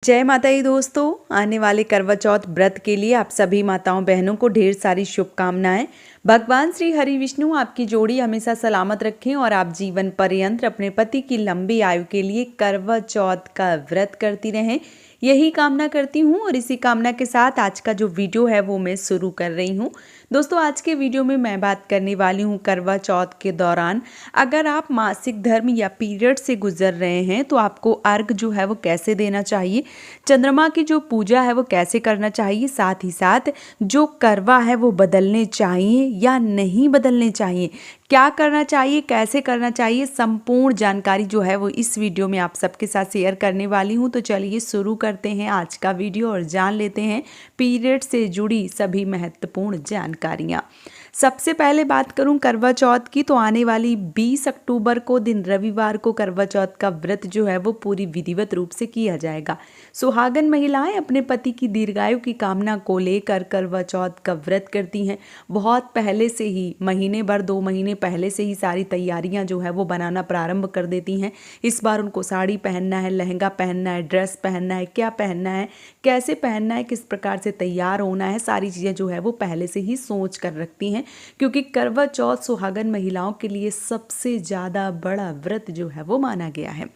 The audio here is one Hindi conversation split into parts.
जय माता दी दोस्तों। आने वाले करवा चौथ व्रत के लिए आप सभी माताओं बहनों को ढेर सारी शुभकामनाएं। भगवान श्री हरि विष्णु आपकी जोड़ी हमेशा सलामत रखें और आप जीवन पर्यंत अपने पति की लंबी आयु के लिए करवा चौथ का व्रत करती रहें, यही कामना करती हूँ। और इसी कामना के साथ आज का जो वीडियो है वो मैं शुरू कर रही हूँ। दोस्तों, आज के वीडियो में मैं बात करने वाली हूँ करवा चौथ के दौरान अगर आप मासिक धर्म या पीरियड से गुजर रहे हैं तो आपको अर्घ जो है वो कैसे देना चाहिए, चंद्रमा की जो पूजा है वो कैसे करना चाहिए, साथ ही साथ जो करवा है वो बदलने चाहिए या नहीं बदलने चाहिए, क्या करना चाहिए, कैसे करना चाहिए, संपूर्ण जानकारी जो है वो इस वीडियो में आप सबके साथ शेयर करने वाली हूँ। तो चलिए शुरू करते हैं आज का वीडियो और जान लेते हैं पीरियड से जुड़ी सभी महत्वपूर्ण जानकारियाँ। सबसे पहले बात करूं करवा चौथ की, तो आने वाली 20 अक्टूबर को दिन रविवार को करवा चौथ का व्रत जो है वो पूरी विधिवत रूप से किया जाएगा। सुहागन महिलाएं अपने पति की दीर्घायु की कामना को लेकर करवा चौथ का व्रत करती हैं। बहुत पहले से ही, महीने भर 2 महीने पहले से ही सारी तैयारियां जो है वो बनाना प्रारंभ कर देती हैं। इस बार उनको साड़ी पहनना है, लहंगा पहनना है, ड्रेस पहनना है, क्या पहनना है, कैसे पहनना है, किस प्रकार से तैयार होना है, सारी चीज़ें जो है वो पहले से ही सोच कर रखती हैं, क्योंकि करवा चौथ सुहागन महिलाओं के लिए सबसे ज़्यादा बड़ा व्रत जो है वो माना गया है।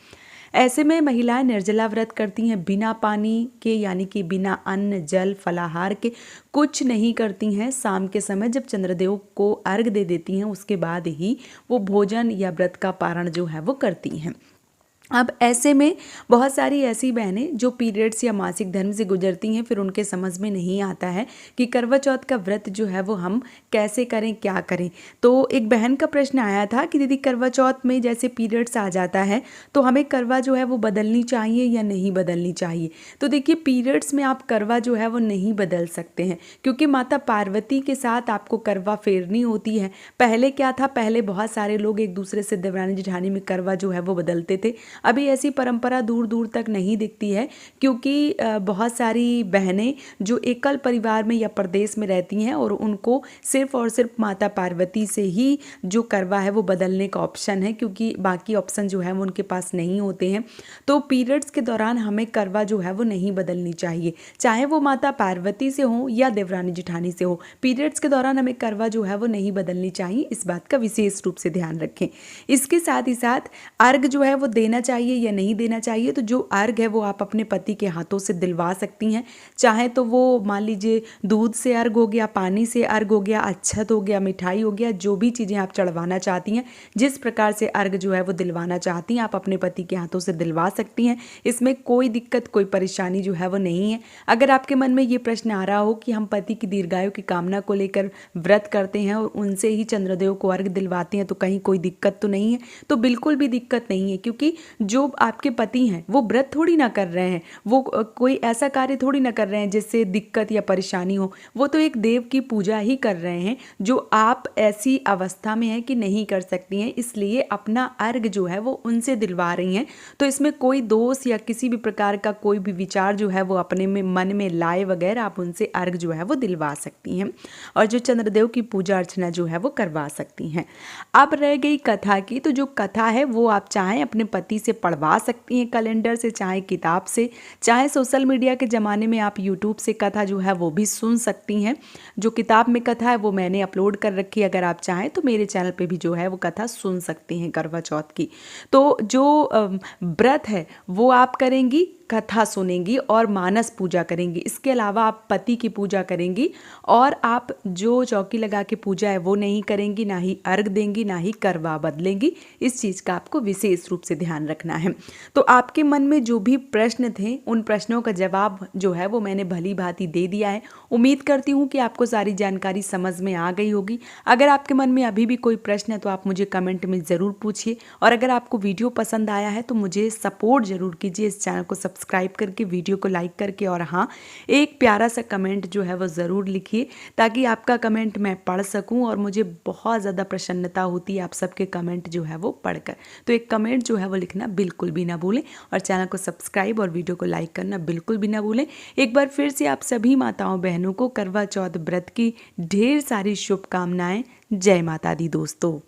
ऐसे में महिलाएं निर्जला व्रत करती हैं, बिना पानी के यानी कि बिना अन्न जल फलाहार के कुछ नहीं करती हैं। शाम के समय जब चंद्रदेव को अर्घ दे देती हैं उसके बाद ही वो भोजन या व्रत का पारण जो है वो करती हैं। अब ऐसे में बहुत सारी ऐसी बहनें जो पीरियड्स या मासिक धर्म से गुजरती हैं, फिर उनके समझ में नहीं आता है कि करवा चौथ का व्रत जो है वो हम कैसे करें, क्या करें। तो एक बहन का प्रश्न आया था कि दीदी करवा चौथ में जैसे पीरियड्स आ जाता है तो हमें करवा जो है वो बदलनी चाहिए या नहीं बदलनी चाहिए। तो देखिए, पीरियड्स में आप करवा जो है वो नहीं बदल सकते हैं, क्योंकि माता पार्वती के साथ आपको करवा फेरनी होती है। पहले क्या था, पहले बहुत सारे लोग एक दूसरे से देवरानी जेठानी में करवा जो है वो बदलते थे। अभी ऐसी परंपरा दूर दूर तक नहीं दिखती है, क्योंकि बहुत सारी बहनें जो एकल परिवार में या प्रदेश में रहती हैं और उनको सिर्फ और सिर्फ माता पार्वती से ही जो करवा है वो बदलने का ऑप्शन है, क्योंकि बाकी ऑप्शन जो है वो उनके पास नहीं होते हैं। तो पीरियड्स के दौरान हमें करवा जो है वो नहीं बदलनी चाहिए, चाहे वो माता पार्वती से हो या देवरानी जेठानी से हो। पीरियड्स के दौरान हमें करवा जो है वो नहीं बदलनी चाहिए, इस बात का विशेष रूप से ध्यान रखें। इसके साथ ही साथ अर्घ जो है वो देना चाहिए या नहीं देना चाहिए। तो जो अर्घ है वो आप अपने पति के हाथों से दिलवा सकती हैं, चाहे तो वो मान लीजिए दूध से अर्घ हो गया, पानी से अर्घ हो गया, अक्षत हो गया, मिठाई हो गया, जो भी चीज़ें आप चढ़वाना चाहती हैं, जिस प्रकार से अर्घ जो है वो दिलवाना चाहती हैं आप अपने पति के हाथों से दिलवा सकती हैं। इसमें कोई दिक्कत, कोई परेशानी जो है वो नहीं है। अगर आपके मन में ये प्रश्न आ रहा हो कि हम पति की दीर्घायु की कामना को लेकर व्रत करते हैं और उनसे ही चंद्रदेव को अर्घ दिलवाते हैं तो कहीं कोई दिक्कत तो नहीं है, तो बिल्कुल भी दिक्कत नहीं है, क्योंकि जो आपके पति हैं वो व्रत थोड़ी ना कर रहे हैं, वो कोई ऐसा कार्य थोड़ी ना कर रहे हैं जिससे दिक्कत या परेशानी हो। वो तो एक देव की पूजा ही कर रहे हैं, जो आप ऐसी अवस्था में हैं कि नहीं कर सकती हैं, इसलिए अपना अर्घ जो है वो उनसे दिलवा रही हैं। तो इसमें कोई दोष या किसी भी प्रकार का कोई भी विचार जो है वो अपने में मन में लाए वगैरह आप उनसे अर्घ जो है वो दिलवा सकती हैं और जो चंद्रदेव की पूजा अर्चना जो है वो करवा सकती हैं। अब रह गई कथा की, तो जो कथा है वो आप चाहें अपने पति से पढ़वा सकती हैं, कैलेंडर से, चाहे किताब से, चाहे सोशल मीडिया के ज़माने में आप यूट्यूब से कथा जो है वो भी सुन सकती हैं। जो किताब में कथा है वो मैंने अपलोड कर रखी है, अगर आप चाहें तो मेरे चैनल पे भी जो है वो कथा सुन सकती हैं करवा चौथ की। तो जो व्रत है वो आप करेंगी, कथा सुनेंगी और मानस पूजा करेंगी। इसके अलावा आप पति की पूजा करेंगी और आप जो चौकी लगा के पूजा है वो नहीं करेंगी, ना ही अर्घ देंगी, ना ही करवा बदलेंगी। इस चीज़ का आपको विशेष रूप से ध्यान रखना है। तो आपके मन में जो भी प्रश्न थे उन प्रश्नों का जवाब जो है वो मैंने भली भांति दे दिया है। उम्मीद करती हूँ कि आपको सारी जानकारी समझ में आ गई होगी। अगर आपके मन में अभी भी कोई प्रश्न है तो आप मुझे कमेंट में ज़रूर पूछिए, और अगर आपको वीडियो पसंद आया है तो मुझे सपोर्ट ज़रूर कीजिए, इस चैनल को सब्सक्राइब करके, वीडियो को लाइक करके, और हाँ, एक प्यारा सा कमेंट जो है वो ज़रूर लिखिए ताकि आपका कमेंट मैं पढ़ सकूं, और मुझे बहुत ज़्यादा प्रसन्नता होती है आप सबके कमेंट जो है वो पढ़कर। तो एक कमेंट जो है वो लिखना बिल्कुल भी ना भूलें और चैनल को सब्सक्राइब और वीडियो को लाइक करना बिल्कुल भी ना भूलें। एक बार फिर से आप सभी माताओं बहनों को करवा चौथ व्रत की ढेर सारी शुभकामनाएं। जय माता दी दोस्तों।